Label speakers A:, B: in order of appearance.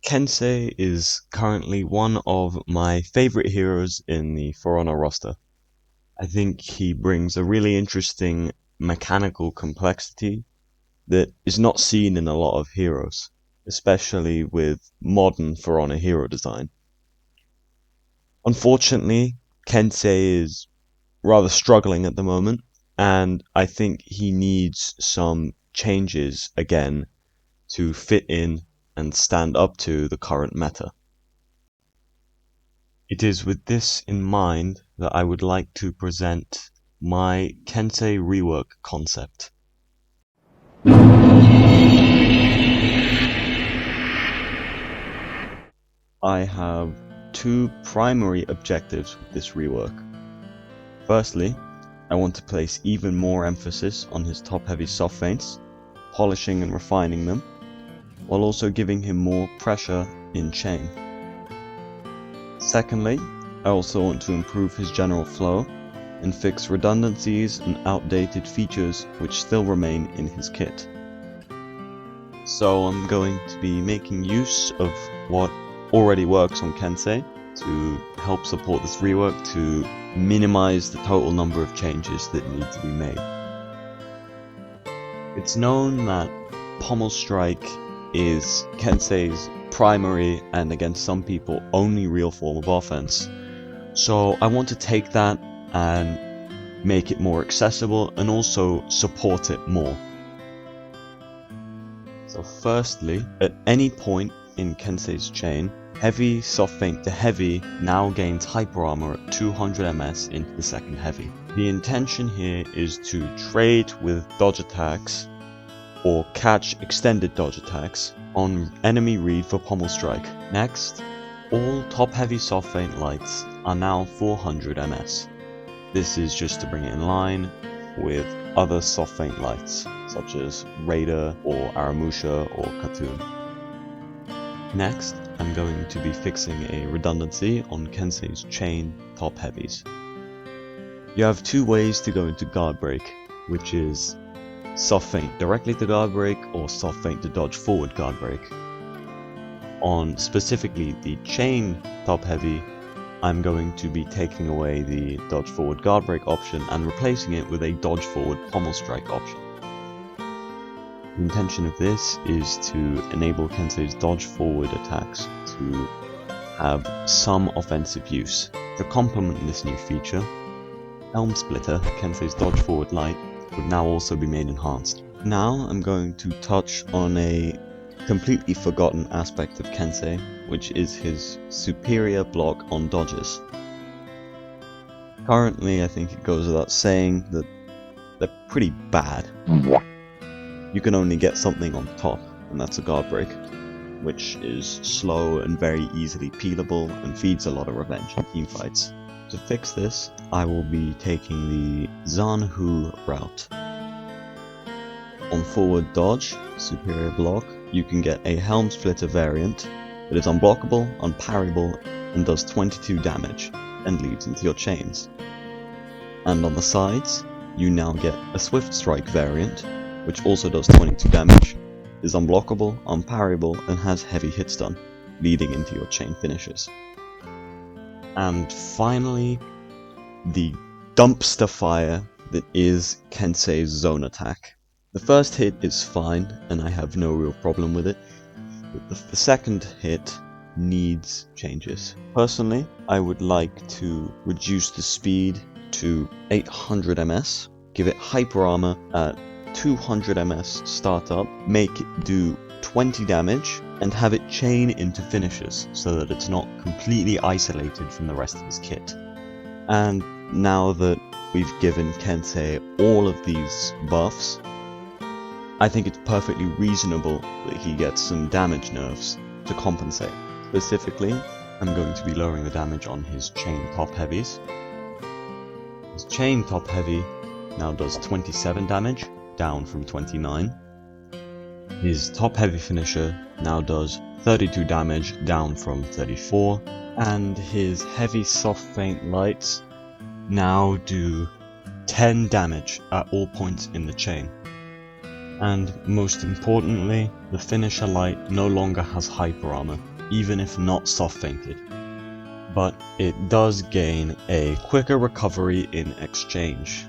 A: Kensei is currently one of my favorite heroes in the For Honor roster. I think he brings a really interesting mechanical complexity that is not seen in a lot of heroes, especially with modern For Honor hero design. Unfortunately, Kensei is rather struggling at the moment, and I think he needs some changes again to fit in and stand up to the current meta. It is with this in mind that I would like to present my Kensei rework concept. I have two primary objectives with this rework. Firstly, I want to place even more emphasis on his top-heavy soft feints, polishing and refining them, while also giving him more pressure in chain. Secondly, I also want to improve his general flow and fix redundancies and outdated features which still remain in his kit. So I'm going to be making use of what already works on Kensei to help support this rework to minimize the total number of changes that need to be made. It's known that Pommel Strike is Kensei's primary and against some people only real form of offense. So I want to take that and make it more accessible and also support it more. So firstly, at any point in Kensei's chain, heavy soft feint to heavy now gains hyper armor at 200 ms into the second heavy. The intention here is to trade with dodge attacks or catch extended dodge attacks on enemy read for Pommel Strike. Next, all top heavy soft feint lights are now 400 ms. This is just to bring it in line with other soft feint lights such as Raider or Aramusha or Katoon. Next, I'm going to be fixing a redundancy on Kensei's chain top heavies. You have two ways to go into guard break, which is soft feint directly to guard break or soft feint to dodge forward guard break. On specifically the chain top heavy, I'm going to be taking away the dodge forward guard break option and replacing it with a dodge forward pommel strike option. The intention of this is to enable Kensei's dodge forward attacks to have some offensive use. To complement this new feature, Helm Splitter, Kensei's dodge forward light, would now also be made enhanced. Now I'm going to touch on a completely forgotten aspect of Kensei, which is his superior block on dodges. Currently, I think it goes without saying that they're pretty bad. You can only get something on top, and that's a guard break, which is slow and very easily peelable and feeds a lot of revenge in teamfights. To fix this, I will be taking the Zanhu route. On forward dodge, superior block, you can get a Helm Splitter variant that is unblockable, unparryable, and does 22 damage, and leads into your chains. And on the sides, you now get a Swift Strike variant, which also does 22 damage, is unblockable, unparryable, and has heavy hit stun, leading into your chain finishes. And finally, the dumpster fire that is Kensei's zone attack. The first hit is fine, and I have no real problem with it, but the second hit needs changes. Personally, I would like to reduce the speed to 800 ms, give it hyper armor at 200 ms startup, make it do 20 damage, and have it chain into finishes so that it's not completely isolated from the rest of his kit. And now that we've given Kensei all of these buffs, I think it's perfectly reasonable that he gets some damage nerfs to compensate. Specifically, I'm going to be lowering the damage on his chain top heavies. His chain top heavy now does 27 damage, down from 29. His top heavy finisher now does 32 damage, down from 34. And his heavy soft feint lights now do 10 damage at all points in the chain. And most importantly, the finisher light no longer has hyper armor, even if not soft fainted, but it does gain a quicker recovery in exchange.